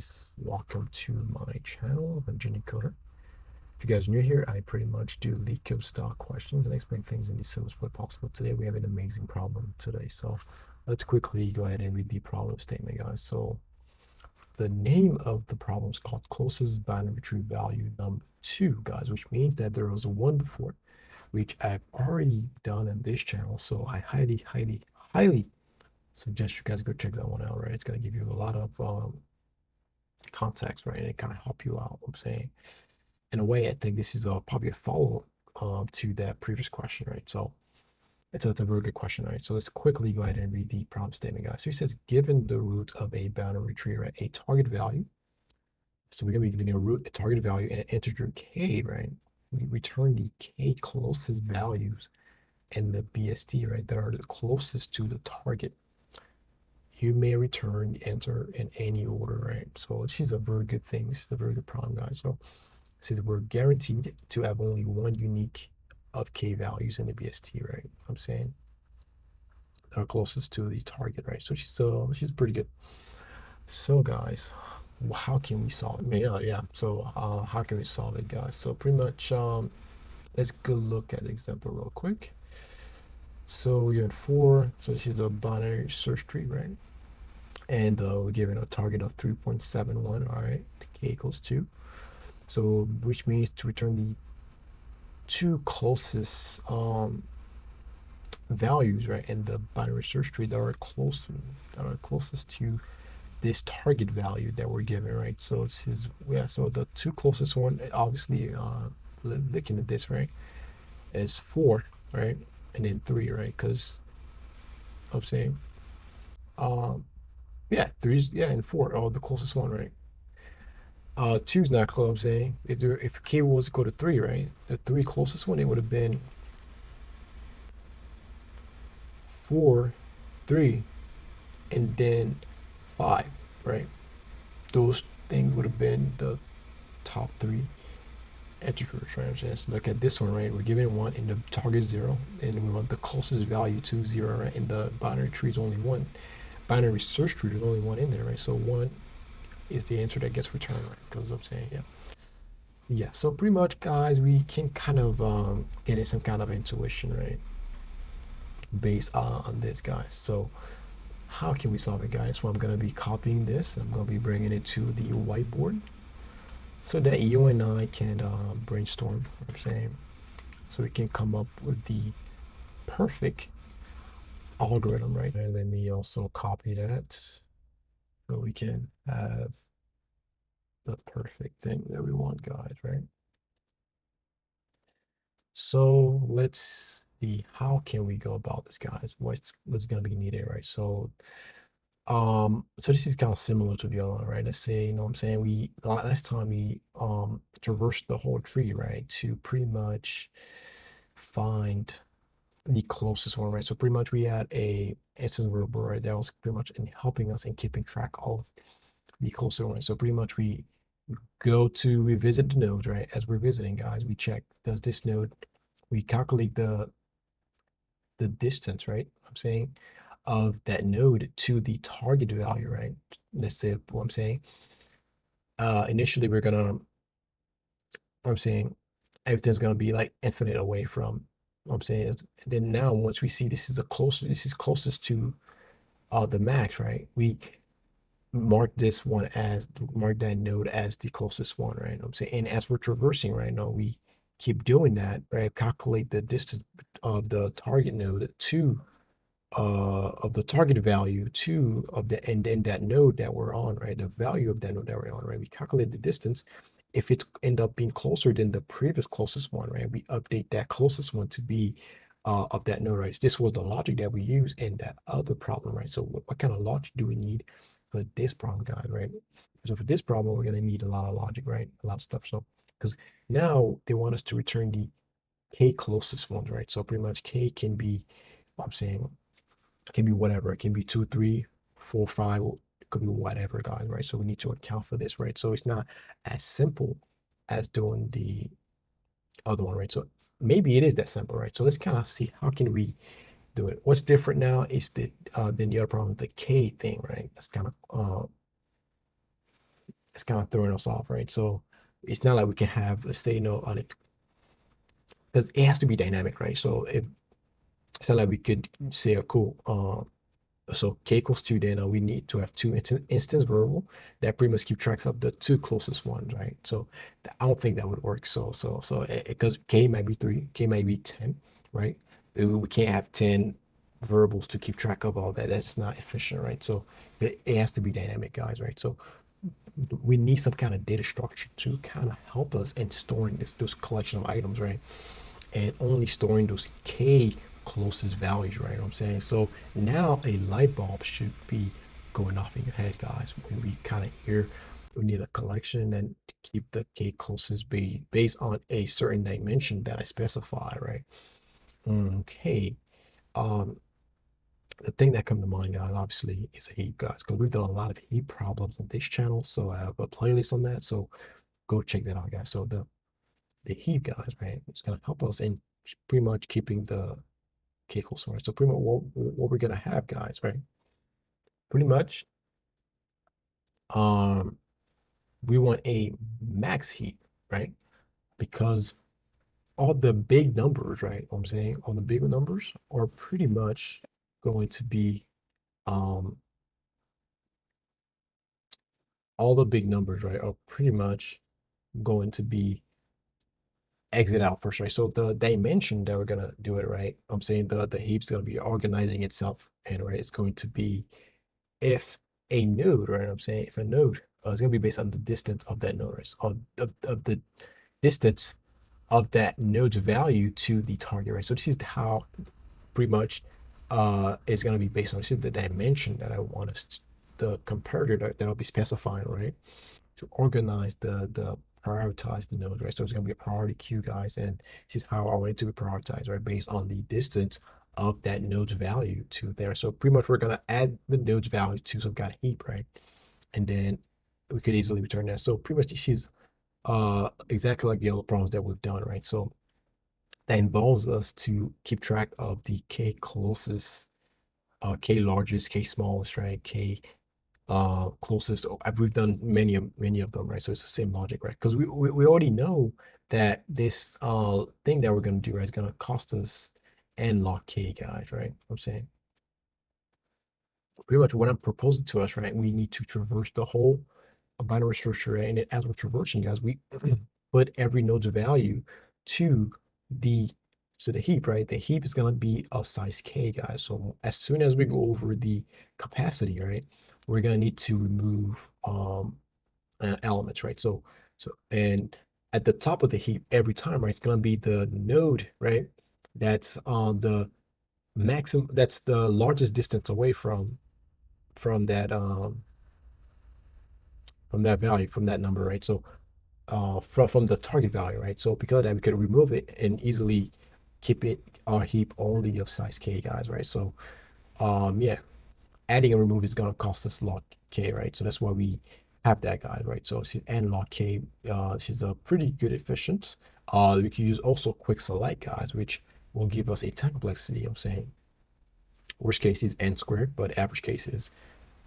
guys, welcome to my channel. I'm LEETCODE. If you guys are new here, I pretty much do LEETCODE style questions and explain things in the simplest way possible. Today we have an amazing problem today, so let's quickly go ahead and read the problem statement, guys. So the name of the problem is called closest binary tree value number 2, guys, which means that there was a 1 before, which I've already done in this channel. So I highly suggest you guys go check that one out, right? It's gonna give you a lot of context, right? And it kind of help you out. I'm saying, in a way, I think this is probably a follow to that previous question, right? So it's a very good question, right? So let's quickly go ahead and read the problem statement, guys. So he says, given the root of a boundary tree, right, a target value. So we're gonna be giving a root, a target value, and an integer k, right? We return the k closest values in the BST, right, that are the closest to the target. You may return the answer in any order, right? So this is a very good thing. This is a very good problem, guys. So it says we're guaranteed to have only one unique of k values in the BST, right? I'm saying that are closest to the target, right? So she's pretty good. So guys, how can we solve it? Yeah. So how can we solve it, guys? So pretty much let's go look at the example real quick. So we had 4. So this is a binary search tree, right? And we're given a target of 3.71. All right, k equals 2. So which means to return the 2 closest values, right, in the binary search tree that are closest to this target value that we're given, right? So this is, yeah, so the 2 closest one, obviously, looking at this, right, is 4, right, and then 3, right? Because I'm saying, yeah, 3's, yeah, and 4 are the closest one, right? 2's not close. I'm saying if k was equal to 3, right, the 3 closest one, it would have been 4, 3, and then 5, right? Those things would have been the top 3 integers, right? So let's look at this one, right? We're giving 1 and the target 0, and we want the closest value to 0, right? And the binary tree is only 1. Binary search tree, there's only 1 in there, right? So 1 is the answer that gets returned, right? Because I'm saying, yeah. So pretty much, guys, we can kind of get some kind of intuition, right, based on this, guys. So how can we solve it, guys? Well, I'm going to be copying this. I'm going to be bringing it to the whiteboard so that you and I can brainstorm, I'm saying, so we can come up with the perfect algorithm, right? And let me also copy that so we can have the perfect thing that we want, guys, right? So let's see, how can we go about this, guys? What's going to be needed, right? So so this is kind of similar to the other one, right? Let's say, you know what I'm saying, we last time we traversed the whole tree, right, to pretty much find the closest one, right? So pretty much we had a instance variable, right, that was pretty much in helping us in keeping track of the closest one. So pretty much we visit the node, right? As we're visiting, guys, we check, does this node, we calculate the distance, right? I'm saying, of that node to the target value, right? Let's say what I'm saying. Initially we're gonna, I'm saying, everything's gonna be like infinite away from what I'm saying. Then now once we see this is closest to the max, right? We mark that node as the closest one, right? I'm saying, and as we're traversing right now, we keep doing that, right? Calculate the distance of the target node to of the target value to of the and then that node that we're on, right? The value of that node that we're on, right? We calculate the distance. If it end up being closer than the previous closest one, right? We update that closest one to be of that node, right? This was the logic that we use in that other problem, right? So what kind of logic do we need for this problem, guys, right? So for this problem, we're gonna need a lot of logic, right? A lot of stuff. So because now they want us to return the k closest ones, right? So pretty much k can be, I'm saying, it can be whatever. It can be 2, 3, 4, 5. It could be whatever, guys, right? So we need to account for this, right? So it's not as simple as doing the other one, right? So maybe it is that simple, right? So let's kind of see how can we do it. What's different now is the than the other problem, the k thing, right? That's kind of it's kind of throwing us off, right? So it's not like we can have, let's say, because it has to be dynamic, right? So if it's not like we could say, oh, cool, so k equals 2, then we need to have two instance variable that pretty much keep tracks of the two closest ones, right? So I don't think that would work. So because k might be 3, k might be 10, right? We can't have 10 variables to keep track of all that. That's not efficient, right? So it has to be dynamic, guys, right? So we need some kind of data structure to kind of help us in storing those collection of items, right? And only storing those k closest values, right? You know what I'm saying? So now a light bulb should be going off in your head, guys, when we kind of hear we need a collection and to keep the k closest based on a certain dimension that I specify, right? Okay. Um, the thing that come to mind, guys, obviously is a heap, guys, because we've done a lot of heap problems on this channel. So I have a playlist on that. So go check that out, guys. So the heap, guys, right, it's gonna help us in pretty much keeping the k close, right? So pretty much what we're gonna have, guys, right? Pretty much, um, we want a max heap, right? Because all the big numbers, right? What I'm saying all the bigger numbers are pretty much going to be um all the big numbers, right, are pretty much going to be exit out first, right? So the dimension that we're gonna do it, right? I'm saying the heap's gonna be organizing itself, and right, it's going to be if a node, right? I'm saying if a node is gonna be based on the distance of that node, right? Of the distance of that node's value to the target, right? So this is how pretty much it's gonna be based on. This is the dimension that I want us to, the comparator that I'll be specifying, right? To organize the prioritize the nodes, right? So it's gonna be a priority queue, guys, and this is how I want it to be prioritized, right? Based on the distance of that node's value to there. So pretty much we're gonna add the node's value to some kind of heap, right? And then we could easily return that. So pretty much this is exactly like the other problems that we've done, right? So that involves us to keep track of the k closest, k largest, k smallest, right? K closest. We've done many of them, right? So it's the same logic, right? Because we already know that this thing that we're gonna do, right, is gonna cost us n log k, guys, right? I'm saying pretty much what I'm proposing to us, right? We need to traverse the whole binary structure, right? And as we're traversing, guys, we put every node's value to the the heap, right? The heap is gonna be of size k, guys. So as soon as we go over the capacity, right, we're gonna need to remove elements, right? And at the top of the heap every time, right, it's gonna be the node, right? That's on the maximum. That's the largest distance away from that from that value, from that number, right? So from the target value, right? So because of that, we could remove it and easily keep it our heap only of size k, guys, right? So yeah, adding and remove is gonna cost us log k, right? So that's why we have that guy, right? So it's n log k. This is a pretty good efficient. We can use also quick select, guys, which will give us a time complexity. I'm saying worst case is n squared, but average case is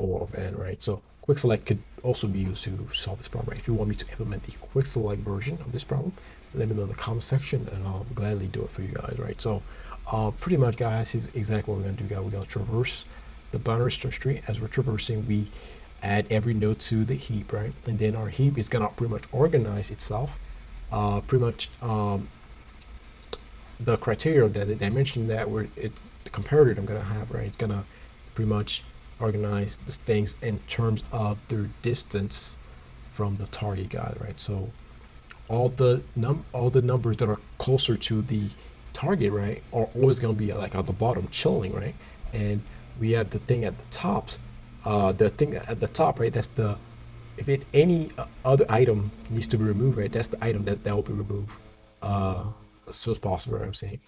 O of n, right? So quick select could also be used to solve this problem, right? If you want me to implement the quick select version of this problem, let me know in the comment section and I'll gladly do it for you guys, right? So pretty much, guys, is exactly what we're gonna do, guys. We're gonna traverse the binary search tree. As we're traversing, we add every node to the heap, right? And then our heap is gonna pretty much organize itself. Pretty much the criteria that the dimension that the comparator I'm gonna have, right? It's gonna pretty much organize these things in terms of their distance from the target guy, right? So all the numbers that are closer to the target, right, are always gonna be like at the bottom, chilling, right? And we have the thing at the tops, the thing at the top, right? That's the if it any other item needs to be removed, right? That's the item that will be removed as soon as possible, right? I'm saying.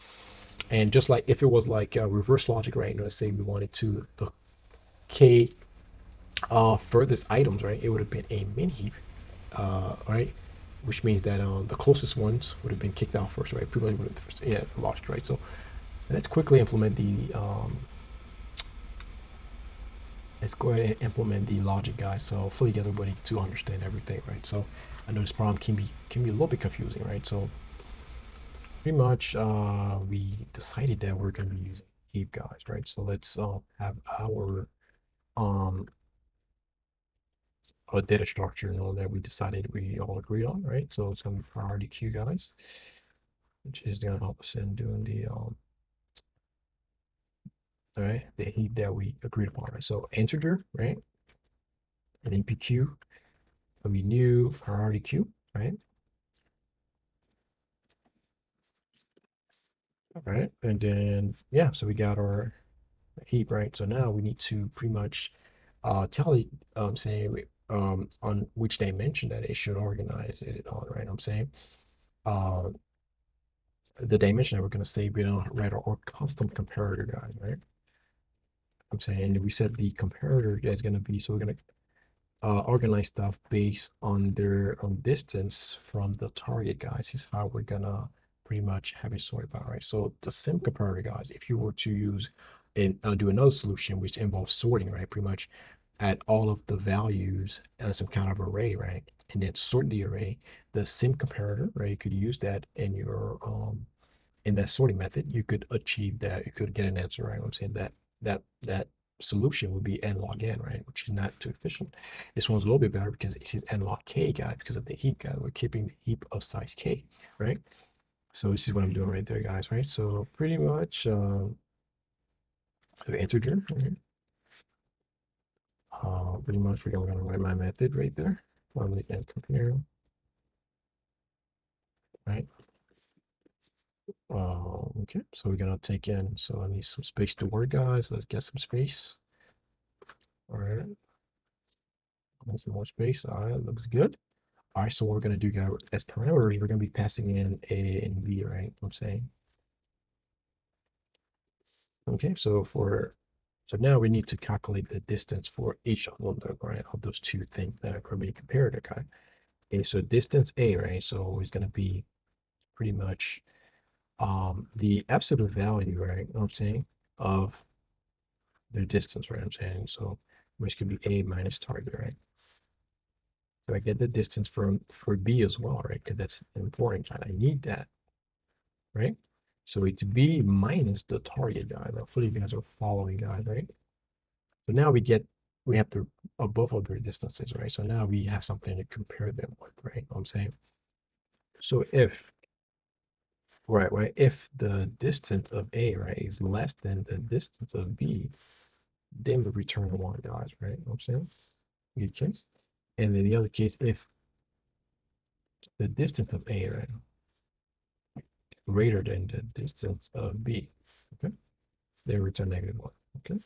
And just like if it was like reverse logic, right? You know, let's say we wanted to the k furthest items, right? It would have been a min heap, right? Which means that the closest ones would have been kicked out first, right? Pretty much would have first, yeah, logic, right? So let's quickly implement the let's go ahead and implement the logic, guys. So hopefully get everybody to understand everything, right? So I know this problem can be a little bit confusing, right? So pretty much we decided that we're gonna be using heap, guys, right? So let's have our um a data structure, that we decided we all agreed on, right? So it's gonna be priority queue, guys, which is gonna help us in doing the all right, the heap that we agreed upon, right? So integer, right? And then PQ, will be new priority queue, right? All right, and then yeah, so we got our heap, right? So now we need to pretty much tell it, saying on which dimension that it should organize it on, right? I'm saying uh, the dimension that we're gonna say we're gonna write our custom comparator guide, right? I'm saying we said the comparator that's gonna be, so we're gonna organize stuff based on their distance from the target, guys, is how we're gonna pretty much have it sorted out, right? So the sim comparator, guys, if you were to use and do another solution which involves sorting, right, pretty much add all of the values as some kind of array, right, and then sort the array. The sim comparator, right, you could use that in your in that sorting method, you could achieve that. You could get an answer, right? I'm saying that solution would be n log n, right? Which is not too efficient. This one's a little bit better because it says n log k, guys, because of the heap, guys. We're keeping the heap of size k, right? So this is what I'm doing right there, guys, right? So pretty much the integer, right? Pretty much we're gonna write my method right there. Public and compare, right? Okay, so we're gonna take in, so I need some space to work, guys. Let's get some space. All right. Need some more space. All right, looks good. All right, so what we're gonna do, guys, as parameters, we're gonna be passing in A and B, right? I'm saying. Okay, so now we need to calculate the distance for each of them, right? Of those two things that are going to be compared, okay? Okay, so distance A, right? So it's gonna be pretty much the absolute value, right? You know what I'm saying, of the distance, right? I'm saying, so which could be A minus target, right? So I get the distance for B as well, right? Because that's important. I need that, right? So it's B minus the target, guys. Hopefully you guys are following, guys, right? So now we have the both of their distances, right? So now we have something to compare them with, right? You know what I'm saying, so if right, if the distance of A, right, is less than the distance of B, then we return one, guys, right? You know what I'm saying, good case. And in the other case, if the distance of A, right, greater than the distance of B, okay, they return negative one, okay.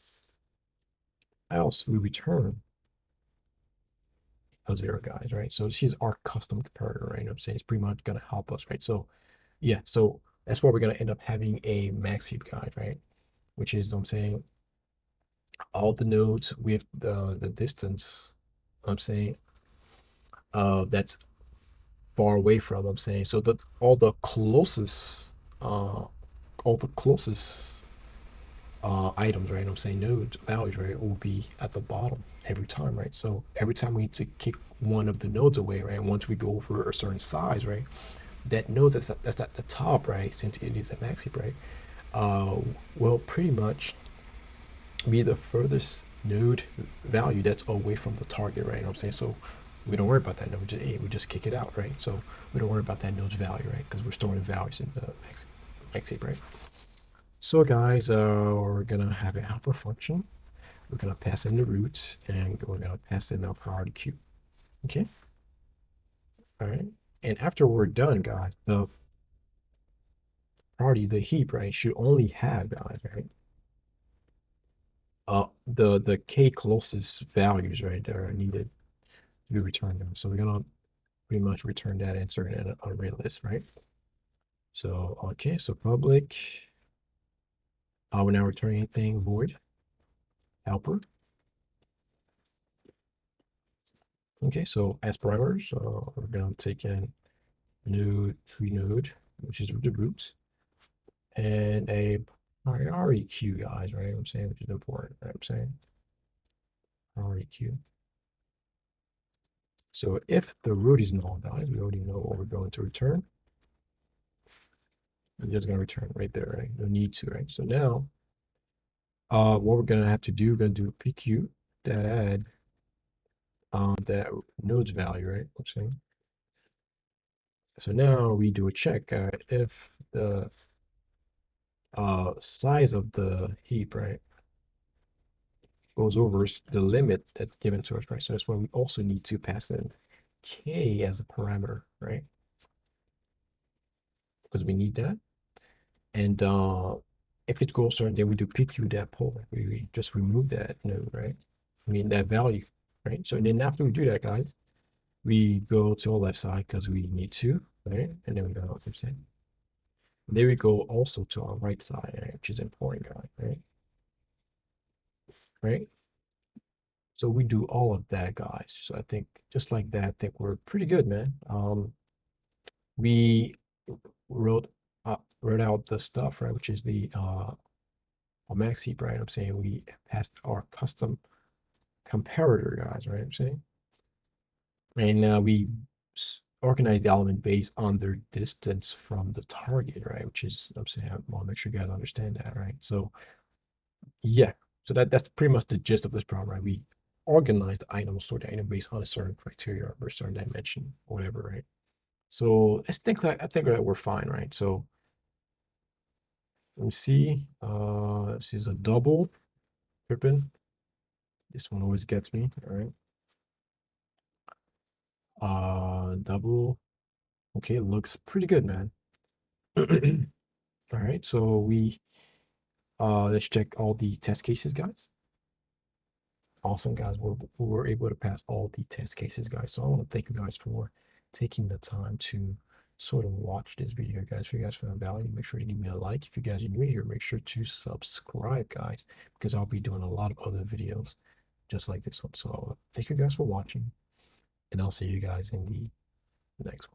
Else we return a zero, guys, right? So she's our custom comparator, right? You know what I'm saying, it's pretty much gonna help us, right? So yeah, so that's why we're gonna end up having a max heap guide, right? Which is, you know what I'm saying, all the nodes with the distance, I'm saying, that's far away from, I'm saying, so that uh all the closest items, right? I'm saying node values, right, will be at the bottom every time, right? So every time we need to kick one of the nodes away, right? Once we go over a certain size, right? That node that's at the top, right? Since it is a max heap, right? Uh, will pretty much be the furthest node value that's away from the target, right? You know what I'm saying? So we don't worry about that node. We just kick it out, right? So we don't worry about that node's value, right? Because we're storing values in the max heap, right? So guys, we're gonna have a helper function. We're gonna pass in the root, and we're gonna pass in the priority queue. Okay. All right. And after we're done, guys, the priority, the heap, right, should only have, guys, right, the k closest values, right, that are needed to be returned. So we're gonna pretty much return that answer in an array list, right? So okay, so public, we're now returning anything void helper. Okay, so as parameters, we're gonna take in node tree node, which is the roots, and a priority queue, guys, right? I'm saying, which is important, right? I'm saying. priority queue. So if the root is null, guys, we already know what we're going to return. We're just going to return right there, right? No need to, right? So now, what we're going to have to do, we're going to do pq that add that node's value, right? I'm saying. So now we do a check if the size of the heap, right, goes over the limit that's given to us, right? So that's why we also need to pass in k as a parameter, right? Because we need that. And if it goes certain, then we do pq that polar. We just remove that node, right? I mean that value, right? So then after we do that, guys, we go to the left side because we need to, right? And then we go, there we go also to our right side, right? Which is important, guys, right? Right? So we do all of that, guys. So I think just like that, I think we're pretty good, man. We wrote out the stuff, right? Which is the max heap, right? I'm saying we passed our custom comparator, guys, right? I'm saying, and we organize the element based on their distance from the target, right? Which is, I'm saying, I want to make sure you guys understand that, right? So yeah, so that's pretty much the gist of this problem, right? We organize the item, sort the item based on a certain criteria or a certain dimension, or whatever, right? So I think that we're fine, right? So let me see. This is a double tripping. This one always gets me, all right? Double. Okay, looks pretty good, man. All right, so let's check all the test cases, guys. Awesome, guys. We were able to pass all the test cases, guys. So I want to thank you guys for taking the time to sort of watch this video, guys. If you guys found value, make sure to give me a like. If you guys are new here, make sure to subscribe, guys, because I'll be doing a lot of other videos just like this one. So thank you guys for watching, and I'll see you guys in the next one.